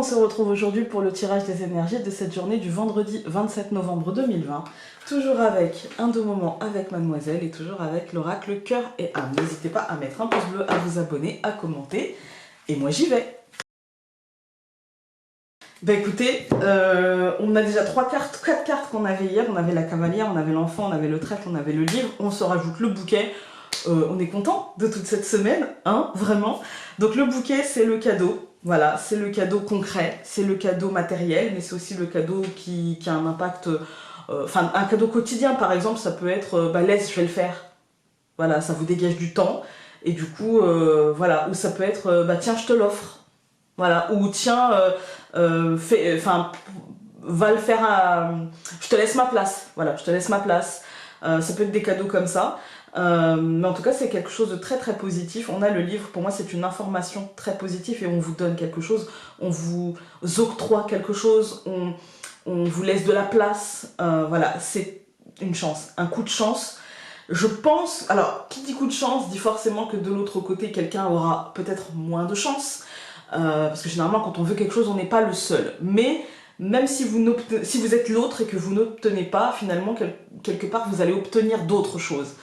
on se retrouve aujourd'hui pour le tirage des énergies de cette journée du vendredi 27 novembre 2020. Toujours avec un doux moment avec mademoiselle et toujours avec l'oracle cœur et âme. N'hésitez pas à mettre un pouce bleu, à vous abonner, à commenter. Et moi j'y vais. Bah écoutez, on a déjà 4 cartes qu'on avait hier. On avait la cavalière, on avait l'enfant, on avait le trèfle, on avait le livre. On se rajoute le bouquet. On est content de toute cette semaine, hein, vraiment. Donc le bouquet, c'est le cadeau. Voilà, c'est le cadeau concret, c'est le cadeau matériel, mais c'est aussi le cadeau qui a un impact... Enfin, un cadeau quotidien, par exemple, ça peut être laisse, je vais le faire. Voilà, ça vous dégage du temps. Et du coup, voilà. Ou ça peut être tiens, je te l'offre. Voilà. Ou tiens, va le faire à... Je te laisse ma place. Voilà, je te laisse ma place. Ça peut être des cadeaux comme ça. Mais en tout cas c'est quelque chose de très très positif. On a le livre, pour moi c'est une information très positive et on vous donne quelque chose, on vous octroie quelque chose, on vous laisse de la place, voilà, c'est une chance, un coup de chance. Je pense, alors qui dit coup de chance dit forcément que de l'autre côté quelqu'un aura peut-être moins de chance, parce que généralement quand on veut quelque chose on n'est pas le seul, mais même si vous êtes l'autre et que vous n'obtenez pas, finalement quelque part vous allez obtenir d'autres choses.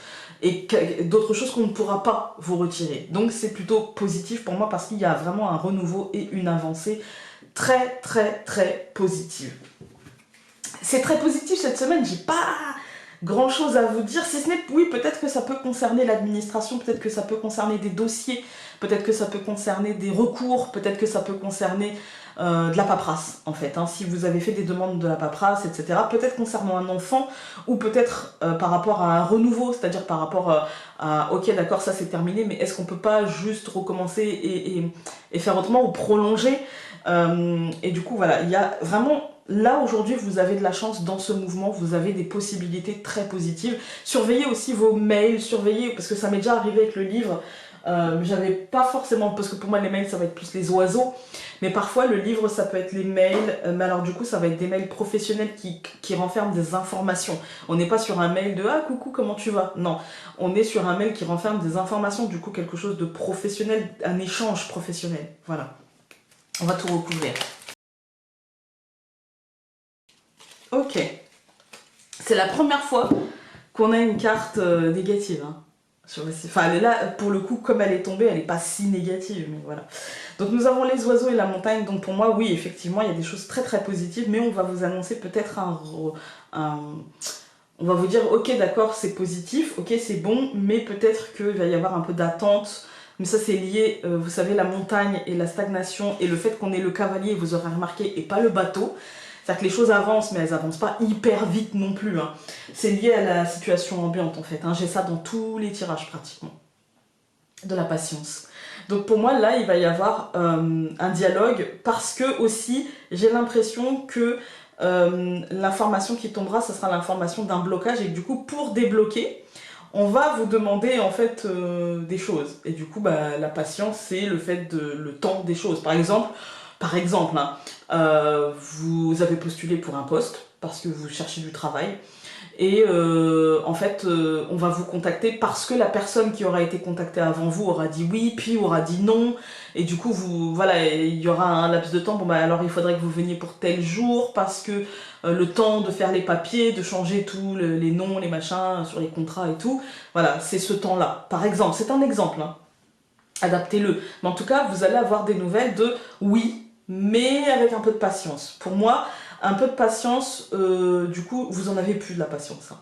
Et d'autres choses qu'on ne pourra pas vous retirer. Donc c'est plutôt positif pour moi parce qu'il y a vraiment un renouveau et une avancée très très très positive. C'est très positif cette semaine, j'ai pas grand chose à vous dire, si ce n'est, oui, peut-être que ça peut concerner l'administration, peut-être que ça peut concerner des dossiers, peut-être que ça peut concerner des recours, peut-être que ça peut concerner de la paperasse, en fait, hein, si vous avez fait des demandes de la paperasse, etc. Peut-être concernant un enfant, ou peut-être par rapport à un renouveau, c'est-à-dire par rapport à, ok, d'accord, ça c'est terminé, mais est-ce qu'on peut pas juste recommencer et faire autrement, ou prolonger et du coup, voilà, il y a vraiment... Là, aujourd'hui, vous avez de la chance dans ce mouvement, vous avez des possibilités très positives. Surveillez aussi vos mails, surveillez, parce que ça m'est déjà arrivé avec le livre, j'avais pas forcément, parce que pour moi les mails ça va être plus les oiseaux, mais parfois le livre ça peut être les mails, mais alors du coup ça va être des mails professionnels qui renferment des informations. On n'est pas sur un mail de « Ah coucou, comment tu vas ?» Non, on est sur un mail qui renferme des informations, du coup quelque chose de professionnel, un échange professionnel, voilà. On va tout recouvrir. Ok, c'est la première fois qu'on a une carte négative, hein. Enfin, elle est là, pour le coup, comme elle est tombée, elle n'est pas si négative, mais voilà. Donc nous avons les oiseaux et la montagne, donc pour moi, oui, effectivement, il y a des choses très très positives, mais on va vous annoncer peut-être on va vous dire, ok, d'accord, c'est positif, ok, c'est bon, mais peut-être qu'il va y avoir un peu d'attente, mais ça c'est lié, vous savez, la montagne et la stagnation, et le fait qu'on ait le cavalier, vous aurez remarqué, et pas le bateau. C'est-à-dire que les choses avancent, mais elles avancent pas hyper vite non plus, hein. C'est lié à la situation ambiante en fait, hein. J'ai ça dans tous les tirages pratiquement. De la patience. Donc pour moi là il va y avoir un dialogue parce que aussi j'ai l'impression que l'information qui tombera ça sera l'information d'un blocage et que, du coup pour débloquer on va vous demander en fait des choses et du coup la patience c'est le temps des choses. Par exemple hein, vous avez postulé pour un poste parce que vous cherchez du travail et en fait on va vous contacter parce que la personne qui aura été contactée avant vous aura dit oui puis aura dit non et du coup voilà il y aura un laps de temps, bon alors il faudrait que vous veniez pour tel jour parce que le temps de faire les papiers, de changer tous les noms, les machins sur les contrats et tout, voilà c'est ce temps là par exemple, c'est un exemple hein. Adaptez-le, mais en tout cas vous allez avoir des nouvelles de oui mais avec un peu de patience. Pour moi un peu de patience, du coup, vous en avez plus de la patience. Hein.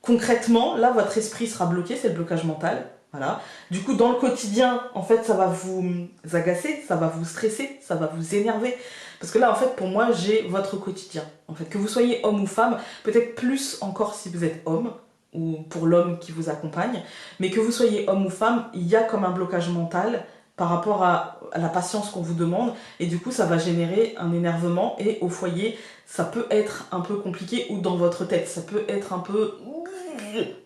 Concrètement, là, votre esprit sera bloqué, c'est le blocage mental. Voilà. Du coup, dans le quotidien, en fait, ça va vous agacer, ça va vous stresser, ça va vous énerver. Parce que là, en fait, pour moi, j'ai votre quotidien. En fait, que vous soyez homme ou femme, peut-être plus encore si vous êtes homme, ou pour l'homme qui vous accompagne, mais que vous soyez homme ou femme, il y a comme un blocage mental par rapport à la patience qu'on vous demande, et du coup ça va générer un énervement, et au foyer ça peut être un peu compliqué, ou dans votre tête ça peut être un peu,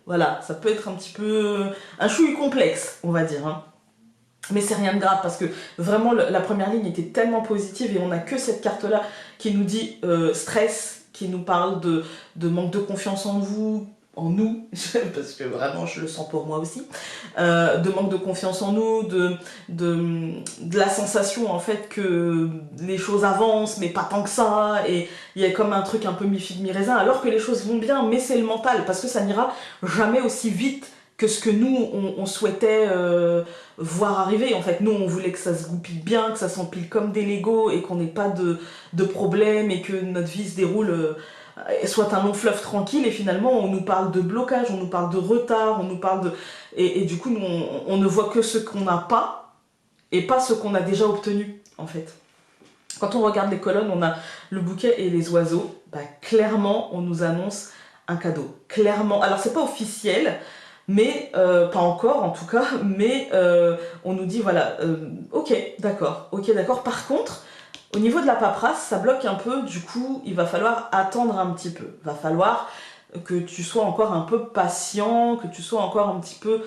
voilà, ça peut être un petit peu, un chouï complexe on va dire, hein. Mais c'est rien de grave parce que vraiment la première ligne était tellement positive et on n'a que cette carte là qui nous dit stress, qui nous parle de manque de confiance en vous, en nous, parce que vraiment je le sens pour moi aussi, de manque de confiance en nous, de la sensation en fait que les choses avancent mais pas tant que ça, et il y a comme un truc un peu mi-figue mi-raisin, alors que les choses vont bien, mais c'est le mental, parce que ça n'ira jamais aussi vite que ce que nous on souhaitait voir arriver. En fait, nous on voulait que ça se goupille bien, que ça s'empile comme des Legos et qu'on n'ait pas de problème et que notre vie se déroule soit un long fleuve tranquille, et finalement on nous parle de blocage, on nous parle de retard, on nous parle de... Et du coup nous, on ne voit que ce qu'on n'a pas et pas ce qu'on a déjà obtenu en fait. Quand on regarde les colonnes, on a le bouquet et les oiseaux, bah, clairement on nous annonce un cadeau, clairement. Alors c'est pas officiel, mais pas encore en tout cas, mais on nous dit voilà, ok d'accord, par contre au niveau de la paperasse, ça bloque un peu, du coup, il va falloir attendre un petit peu. Il va falloir que tu sois encore un peu patient, que tu sois encore un petit peu...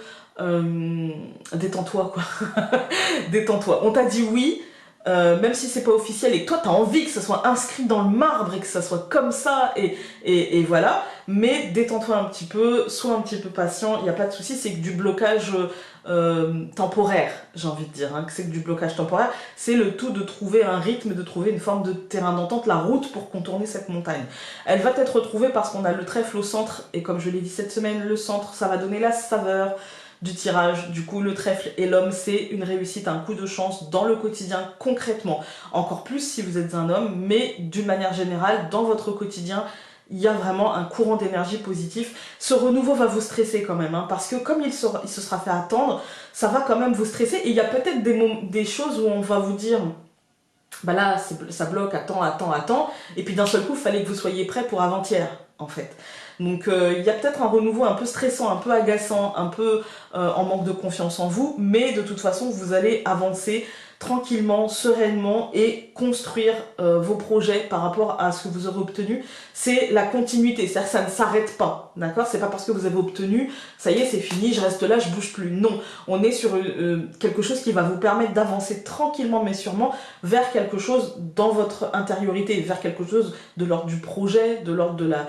détends-toi, quoi. Détends-toi. On t'a dit oui, même si c'est pas officiel et que toi, t'as envie que ça soit inscrit dans le marbre et que ça soit comme ça, et voilà. Mais détends-toi un petit peu, sois un petit peu patient, il n'y a pas de souci, c'est que du blocage... temporaire, j'ai envie de dire, hein, que c'est que du blocage temporaire, c'est le tout de trouver un rythme, de trouver une forme de terrain d'entente, la route pour contourner cette montagne. Elle va être retrouvée parce qu'on a le trèfle au centre, et comme je l'ai dit cette semaine, le centre, ça va donner la saveur du tirage. Du coup, le trèfle et l'homme, c'est une réussite, un coup de chance dans le quotidien, concrètement. Encore plus si vous êtes un homme, mais d'une manière générale, dans votre quotidien, il y a vraiment un courant d'énergie positif. Ce renouveau va vous stresser quand même, hein, parce que comme il se sera fait attendre, ça va quand même vous stresser. Et il y a peut-être des choses où on va vous dire, bah là, ça bloque, attends, et puis d'un seul coup, il fallait que vous soyez prêt pour avant-hier, en fait. Donc il y a peut-être un renouveau un peu stressant, un peu agaçant, un peu en manque de confiance en vous, mais de toute façon, vous allez avancer tranquillement, sereinement et construire vos projets par rapport à ce que vous aurez obtenu. C'est la continuité, c'est-à-dire que ça ne s'arrête pas, d'accord? C'est pas parce que vous avez obtenu, ça y est, c'est fini, je reste là, je bouge plus. Non, on est sur quelque chose qui va vous permettre d'avancer tranquillement mais sûrement vers quelque chose dans votre intériorité, vers quelque chose de l'ordre du projet, de l'ordre de la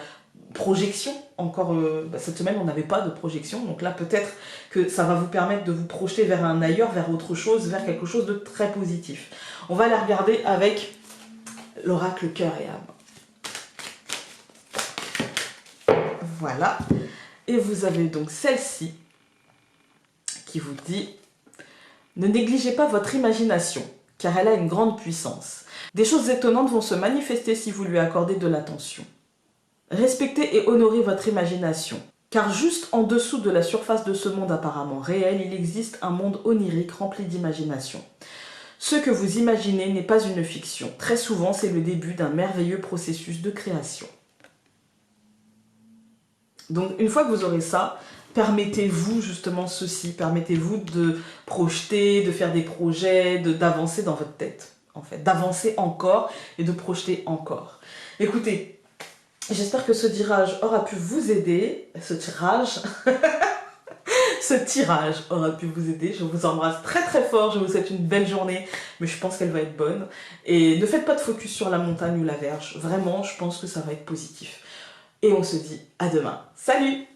projection. Encore cette semaine on n'avait pas de projection, donc là peut-être que ça va vous permettre de vous projeter vers un ailleurs, vers autre chose, vers quelque chose de très positif. On va la regarder avec l'oracle cœur et âme. Voilà, et vous avez donc celle-ci qui vous dit: ne négligez pas votre imagination car elle a une grande puissance. Des choses étonnantes vont se manifester si vous lui accordez de l'attention. Respectez et honorez votre imagination, car juste en dessous de la surface de ce monde apparemment réel, il existe un monde onirique rempli d'imagination. Ce que vous imaginez n'est pas une fiction. Très souvent, c'est le début d'un merveilleux processus de création. Donc, une fois que vous aurez ça, permettez-vous justement ceci, permettez-vous de projeter, de faire des projets, d'avancer dans votre tête, en fait, d'avancer encore et de projeter encore. Écoutez, j'espère que ce tirage aura pu vous aider, ce tirage aura pu vous aider. Je vous embrasse très très fort, je vous souhaite une belle journée, mais je pense qu'elle va être bonne. Et ne faites pas de focus sur la montagne ou la verge, vraiment, je pense que ça va être positif. Et on se dit à demain. Salut!